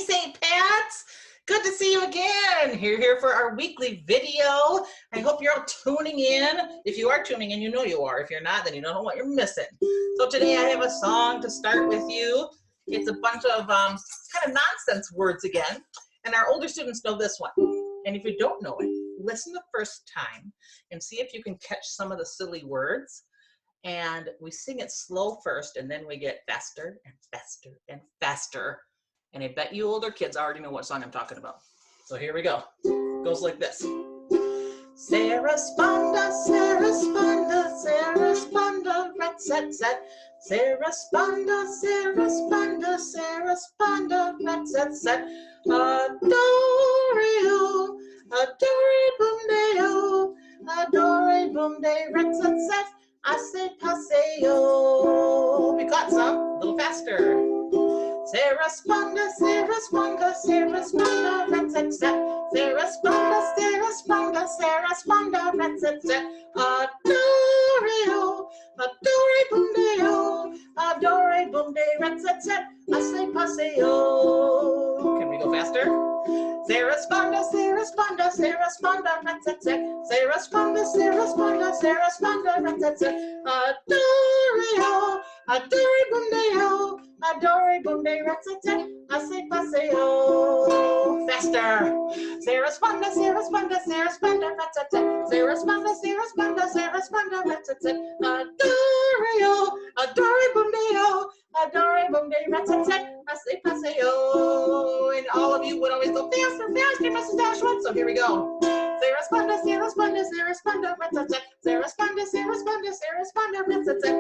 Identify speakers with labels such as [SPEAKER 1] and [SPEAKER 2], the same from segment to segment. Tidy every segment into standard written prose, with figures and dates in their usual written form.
[SPEAKER 1] St. Pat's. Good to see you again. You're here for our weekly video. I hope you're all tuning in. If you are tuning in, you know you are. If you're not, then you don't know what you're missing. So today I have a song to start with you. It's a bunch of kind of nonsense words again. And our older students know this one. And if you don't know it, listen the first time and see if you can catch some of the silly words. And we sing it slow first, and then we get faster and faster and faster. And I bet you older kids already know what song I'm talking about. So here we go. It goes like this. Sarah Sponda, Sarah Sponda, Sarah Sponda, rat set set. Sarah Sponda, Sarah Sponda, Sarah Sponda, rat set set. Adorio, adore boom deo, adore boom de, rat set set. I say paseo. We got some, a little faster. Sarah Sponda, Sarah Sponda, Sarah Sponda, rat set set. Sarah Sponda, Sarah Sponda, Sarah Sponda, rat set set. Adorio, adore boom deo, adore boom de, rat set set. I say paseo. Can we go faster? Sarah Sponda, Sarah Sponda, Sarah Sponda, rat set set. Sarah Sponda, Sarah Sponda, Sarah Sponda, rat set set. Adorio, adore boom deo, adore boom de, rat set set. I say paseo. Faster. Sarah Sponda, Sarah Sponda, Sarah Sponda, rat set set. Sarah Sponda, Sarah Sponda, Sarah Sponda, rat set set. Adorio, adore boom deo, adore boom de, rat set set. I say paseo. And all of you would always go faster, faster, Mrs. Dashwood. So here we go. Sarah Sponda, Sarah Sponda, Sarah Sponda, rat set set. Sarah Sponda, Sarah Sponda, Sarah Sponda, rat set set.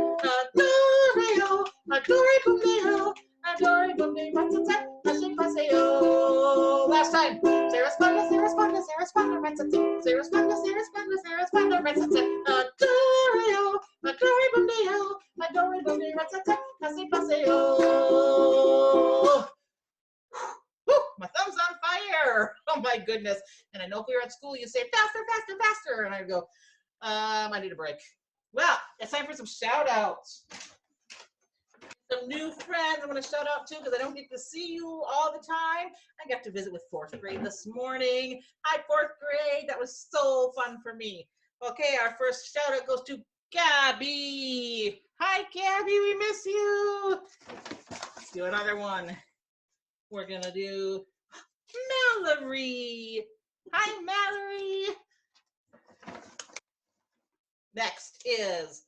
[SPEAKER 1] Adorio, adore boom deo, adore boom de, rat set set. I say paseo. Last time. Sarah Sponda, Sarah Sponda, Sarah Sponda, rat set set. Sarah Sponda, Sarah Sponda, Sarah Sponda, rat set set. Adorio, adore boom deo, adore boom de, rat set set. I say paseo. Woo, my thumb's on fire. Oh my goodness. And I know if we were at school, you say faster, faster, faster. And I'd go, I need a break. Well, it's time for some shout outs. Some new friends I'm going to shout out to because I don't get to see you all the time. I got to visit with 4th grade this morning. Hi, 4th grade. That was so fun for me. Okay, our first shout out goes to Gabby. Hi, Gabby. We miss you. Let's do another one. We're going to do Mallory. Hi, Mallory. Next is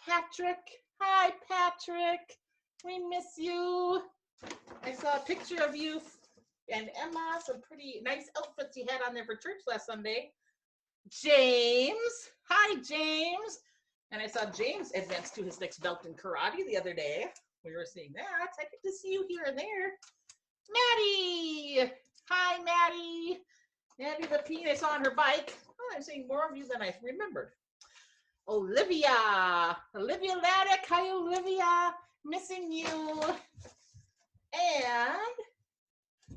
[SPEAKER 1] Patrick. Hi, Patrick. We miss you. I saw a picture of you and Emma, some pretty nice outfits you had on there for church last Sunday. James. Hi, James. And I saw James advance to his next belt in karate the other day. We were seeing that. I get to see you here and there. Maddie. Hi, Maddie. Maddie Lapine, I saw on her bike. Oh, I'm seeing more of you than I remembered. Olivia. Olivia Laddick. Hi, Olivia. Missing you. And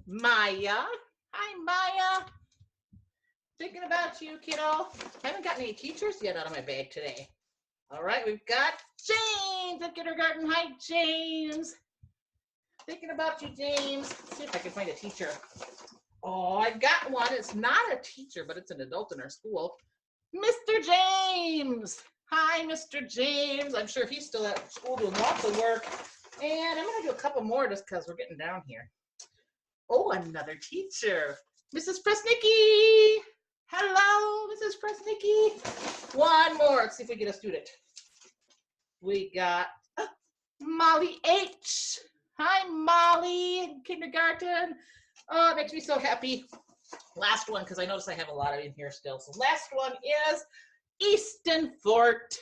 [SPEAKER 1] Maya. Hi, Maya. Thinking about you, kiddo. I haven't gotten any teachers yet out of my bag today. All right, we've got James at kindergarten. Hi, James. Thinking about you, James. Let's see if I can find a teacher. Oh, I've got one. It's not a teacher, but it's an adult in our school. Mr. James. Hi, Mr. James. I'm sure he's still at school doing lots of work. And I'm going to do a couple more just because we're getting down here. Oh, another teacher. Mrs. Presnicki. Hello, Mrs. Presnicki. One more. Let's see if we get a student. We got Molly H. Hi, Molly in kindergarten. Oh, it makes me so happy. Last one, because I notice I have a lot of in here still. So last one is Easton Fort.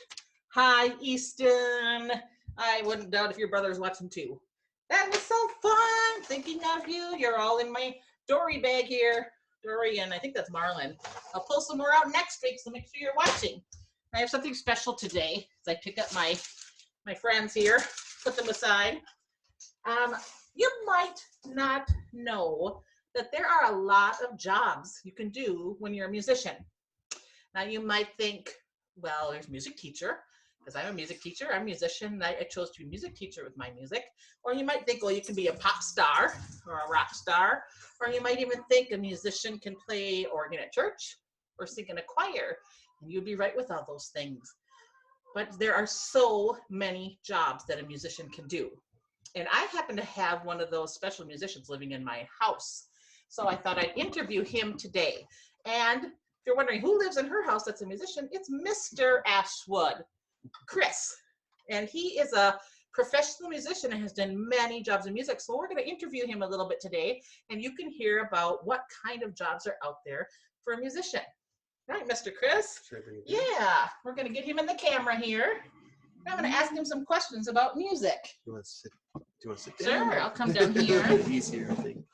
[SPEAKER 1] Hi, Easton. I wouldn't doubt if your brother's watching too. That was so fun thinking of you. You're all in my Dory bag here. Dory, and I think that's Marlin. I'll pull some more out next week, so make sure you're watching. I have something special today as I pick up my friends here, put them aside. You might not know that there are a lot of jobs you can do when you're a musician. Now you might think, well, there's music teacher, because I'm a music teacher, I'm a musician, and I chose to be a music teacher with my music. Or you might think, well, you can be a pop star or a rock star, or you might even think a musician can play organ at church or sing in a choir, and you'd be right with all those things. But there are so many jobs that a musician can do. And I happen to have one of those special musicians living in my house. So I thought I'd interview him today. And if you're wondering who lives in her house that's a musician, it's Mr. Ashwood, Chris. And he is a professional musician and has done many jobs in music. So we're going to interview him a little bit today, and you can hear about what kind of jobs are out there for a musician. Right, Mr. Chris?
[SPEAKER 2] Sure.
[SPEAKER 1] Yeah, we're going to get him in the camera here. I'm going to ask him some questions about music.
[SPEAKER 2] Do you want to sit down?
[SPEAKER 1] Sure, I'll come down here.
[SPEAKER 2] Easier, I think.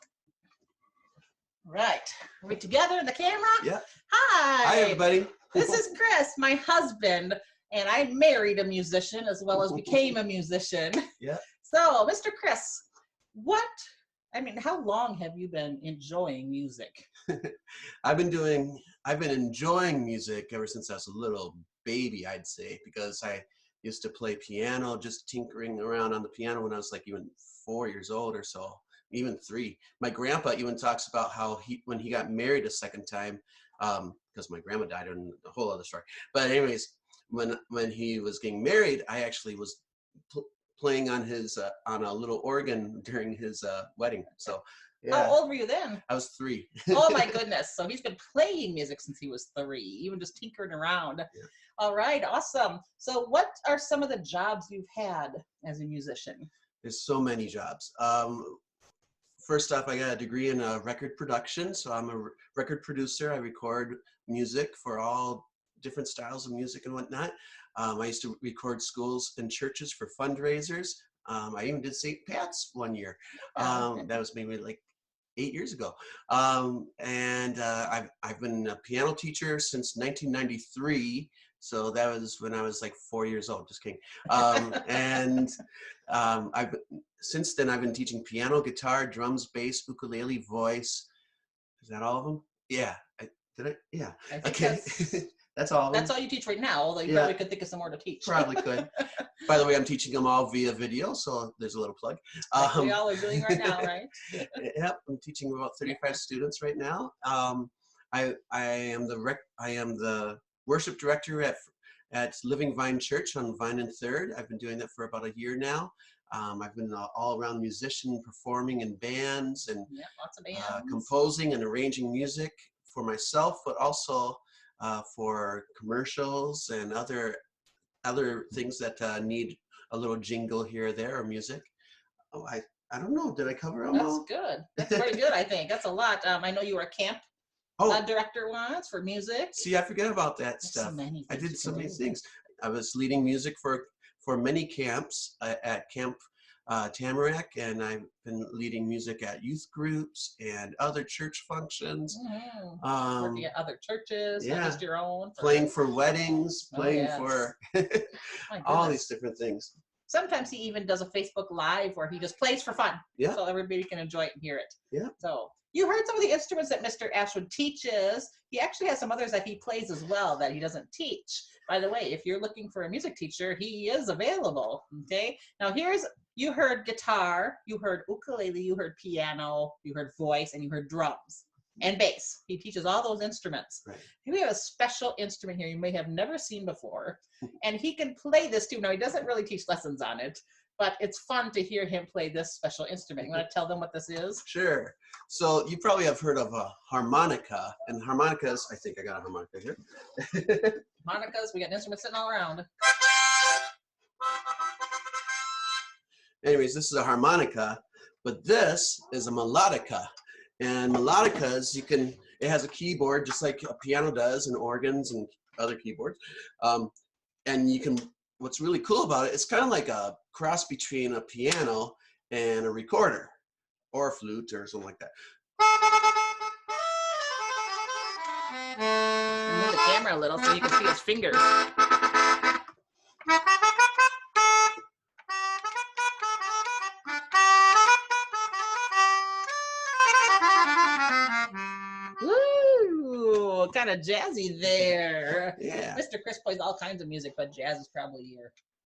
[SPEAKER 1] Right. Are we together in the camera?
[SPEAKER 2] Yeah.
[SPEAKER 1] Hi.
[SPEAKER 2] Hi, everybody.
[SPEAKER 1] This is Chris, my husband, and I married a musician as well as became a musician.
[SPEAKER 2] Yeah.
[SPEAKER 1] So, Mr. Chris, how long have you been enjoying music?
[SPEAKER 2] I've been enjoying music ever since I was a little baby, I'd say, because I used to play piano, just tinkering around on the piano when I was like even 4 years old or so, even 3. My grandpa even talks about how when he got married a second time, because my grandma died, and a whole other story. But anyways, when he was getting married, I actually was playing on on a little organ during his wedding. So yeah.
[SPEAKER 1] How old were you then?
[SPEAKER 2] I was 3.
[SPEAKER 1] Oh my goodness. So he's been playing music since he was 3, even just tinkering around.
[SPEAKER 2] Yeah.
[SPEAKER 1] All right, awesome. So what are some of the jobs you've had as a musician?
[SPEAKER 2] There's so many jobs. First off, I got a degree in record production. So I'm a record producer. I record music for all different styles of music and whatnot. I used to record schools and churches for fundraisers. I even did St. Pat's one year. That was maybe like 8 years ago. I've been a piano teacher since 1993. So that was when I was like 4 years old. Just kidding. Since then I've been teaching piano, guitar, drums, bass, ukulele, voice. Is that all of them? Yeah. Yeah. Okay. That's all.
[SPEAKER 1] That's all you teach right now, although you probably could think of some more to teach.
[SPEAKER 2] Probably could. By the way, I'm teaching them all via video, so there's a little plug.
[SPEAKER 1] Like we all are doing right now, right?
[SPEAKER 2] Yep, I'm teaching about 35 students right now. I am the worship director at Living Vine Church on Vine and 3rd. I've been doing that for about a year now. I've been an all-around musician, performing in bands and
[SPEAKER 1] lots of bands.
[SPEAKER 2] Composing and arranging music for myself, but also for commercials and other things that need a little jingle here or there or music. Oh, I don't know. Did I cover them all?
[SPEAKER 1] That's good. That's pretty good, I think. That's a lot. I know you were a camp director once for music.
[SPEAKER 2] See, I forget about that stuff. I did so many things. I was leading music for many camps at Camp Tamarack, and I've been leading music at youth groups and other church functions.
[SPEAKER 1] Working at other churches, not just your own.
[SPEAKER 2] Playing for weddings, for all these different things.
[SPEAKER 1] Sometimes he even does a Facebook Live where he just plays for fun. Yeah. So everybody can enjoy it and hear it.
[SPEAKER 2] Yeah.
[SPEAKER 1] So you heard some of the instruments that Mr. Ashwood teaches. He actually has some others that he plays as well that he doesn't teach. By the way, if you're looking for a music teacher, he is available. Okay. Now you heard guitar, you heard ukulele, you heard piano, you heard voice, and you heard drums and bass. He teaches all those instruments.
[SPEAKER 2] Right.
[SPEAKER 1] We have a special instrument here you may have never seen before, and he can play this too. Now, he doesn't really teach lessons on it, but it's fun to hear him play this special instrument. You want to tell them what this is?
[SPEAKER 2] Sure. So you probably have heard of a harmonica, and harmonicas, I think I got a harmonica here.
[SPEAKER 1] Harmonicas, we got instruments sitting all around.
[SPEAKER 2] Anyways, this is a harmonica, but this is a melodica. And melodicas, it has a keyboard just like a piano does, and organs and other keyboards. And what's really cool about it, it's kind of like a cross between a piano and a recorder or a flute or something like that.
[SPEAKER 1] Move the camera a little so you can see his fingers. Woo! Oh, kind of jazzy there.
[SPEAKER 2] Yeah.
[SPEAKER 1] Mr. Chris plays all kinds of music, but jazz is probably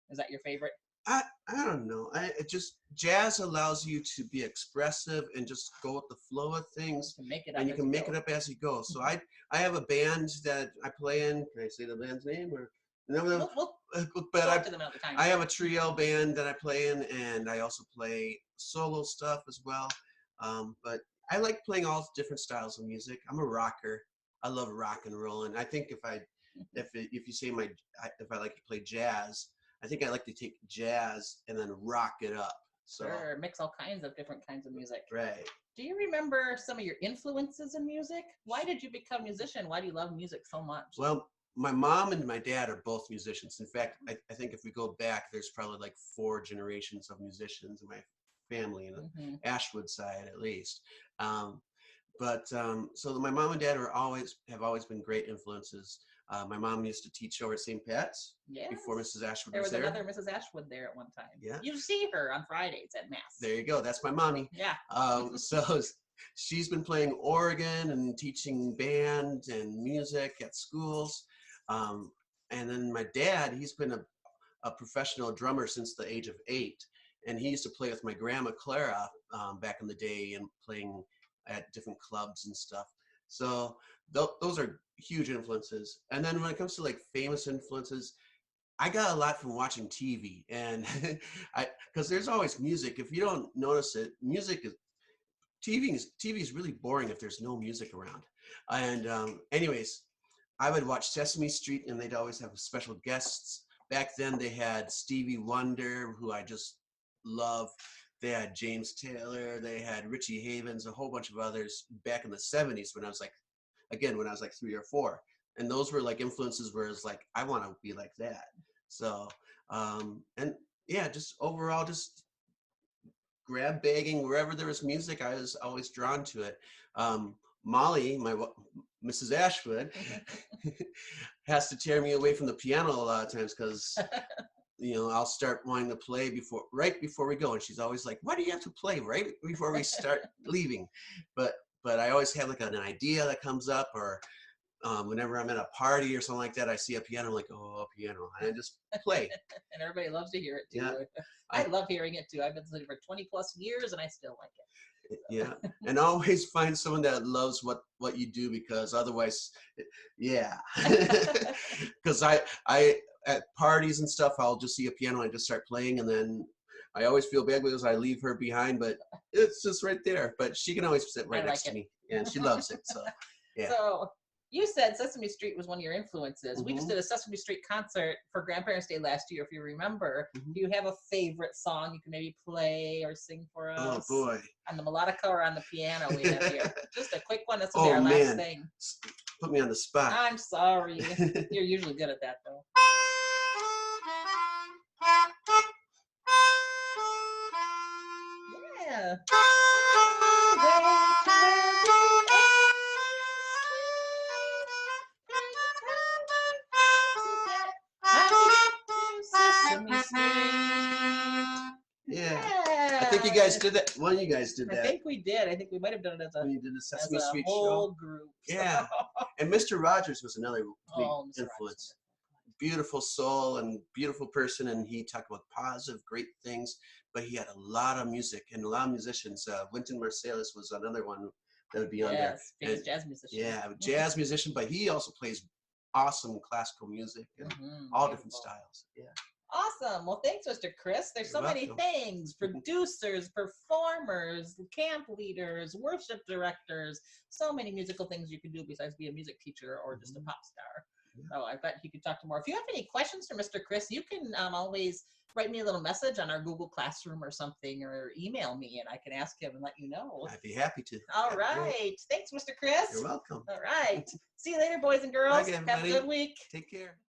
[SPEAKER 1] is that your favorite?
[SPEAKER 2] I don't know. It just jazz allows you to be expressive and just go with the flow of things,
[SPEAKER 1] You can make it up
[SPEAKER 2] and you
[SPEAKER 1] as
[SPEAKER 2] can
[SPEAKER 1] you
[SPEAKER 2] make
[SPEAKER 1] go.
[SPEAKER 2] it up as you go. So I have a band that I play in. Can I say the band's name or no? But
[SPEAKER 1] Talk to them another time.
[SPEAKER 2] I have a trio band that I play in, and I also play solo stuff as well. But I like playing all different styles of music. I'm a rocker. I love rock and roll, and I think if you say if I like to play jazz, I think I like to take jazz and then rock it up. So
[SPEAKER 1] Sure, mix all kinds of different kinds of music.
[SPEAKER 2] right.
[SPEAKER 1] Do you remember some of your influences in music? Why did you become a musician? Why do you love music so much?
[SPEAKER 2] Well, my mom and my dad are both musicians. In fact, I think if we go back, there's probably like 4 generations of musicians in my family, in the Ashwood side at least. Um, so my mom and dad have always been great influences. My mom used to teach over at St. Pat's before Mrs. Ashwood
[SPEAKER 1] There
[SPEAKER 2] was
[SPEAKER 1] was
[SPEAKER 2] there.
[SPEAKER 1] another Mrs. Ashwood there at one time.
[SPEAKER 2] Yeah.
[SPEAKER 1] You see her on Fridays at Mass.
[SPEAKER 2] There you go. That's my mommy.
[SPEAKER 1] Yeah.
[SPEAKER 2] So she's been playing organ and teaching band and music at schools. And then my dad, he's been a professional drummer since the age of 8. And he used to play with my grandma Clara back in the day and playing at different clubs and stuff. So those are huge influences. And then when it comes to like famous influences, I got a lot from watching TV, and because there's always music. If you don't notice it, TV is really boring if there's no music around. And anyways, I would watch Sesame Street, and they'd always have special guests. Back then, they had Stevie Wonder, who I just love. They had James Taylor. They had Richie Havens, a whole bunch of others back in the 70s when I was like 3 or 4. And those were like influences where it's like, I want to be like that. So, and yeah, just overall, just grab bagging wherever there was music. I was always drawn to it. Molly, Mrs. Ashwood, has to tear me away from the piano a lot of times because I'll start wanting to play right before we go, and she's always like, "Why do you have to play right before we start leaving?" But I always have like an idea that comes up, or whenever I'm at a party or something like that, I see a piano, I'm like, oh, a piano, and I just play.
[SPEAKER 1] And everybody loves to hear it too.
[SPEAKER 2] Yeah.
[SPEAKER 1] I love hearing it too. I've been listening for 20 plus years, and I still like it.
[SPEAKER 2] Yeah, and always find someone that loves what you do, because otherwise, yeah, because I at parties and stuff, I'll just see a piano and I just start playing, and then I always feel bad because I leave her behind, but it's just right there. But she can always sit right next to me, and she loves it. So yeah.
[SPEAKER 1] So you said Sesame Street was one of your influences. We just did a Sesame Street concert for Grandparents' Day last year, if you remember. Do you have a favorite song you can maybe play or sing for us?
[SPEAKER 2] Oh, boy.
[SPEAKER 1] On the melodica or on the piano we have here? Just a quick one. This will be our last thing.
[SPEAKER 2] Put me on the spot.
[SPEAKER 1] I'm sorry. You're usually good at that, though. Yeah.
[SPEAKER 2] Yeah. I think you guys did that. One of you guys did that.
[SPEAKER 1] I think we did. I think we might have done it
[SPEAKER 2] when you did the Sesame Street
[SPEAKER 1] whole
[SPEAKER 2] show.
[SPEAKER 1] Group.
[SPEAKER 2] Yeah. And Mr. Rogers was another big
[SPEAKER 1] Mr.
[SPEAKER 2] influence. Beautiful soul and beautiful person, and he talked about positive, great things. But he had a lot of music and a lot of musicians. Wynton Marsalis was another one that would be on there.
[SPEAKER 1] Famous jazz musician.
[SPEAKER 2] Yeah, jazz musician, but he also plays awesome classical music and all different styles. Yeah.
[SPEAKER 1] Awesome. Well, thanks, Mr. Chris. There's so many things: producers, performers, camp leaders, worship directors. So many musical things you can do besides be a music teacher or just a pop star. So I bet you could talk to more. If you have any questions for Mr. Chris, you can always write me a little message on our Google Classroom or something, or email me, and I can ask him and let you know.
[SPEAKER 2] I'd be happy to.
[SPEAKER 1] All right. Thanks, Mr. Chris.
[SPEAKER 2] You're welcome.
[SPEAKER 1] All right. See you later, boys and girls.
[SPEAKER 2] Bye,
[SPEAKER 1] have a good week.
[SPEAKER 2] Take care.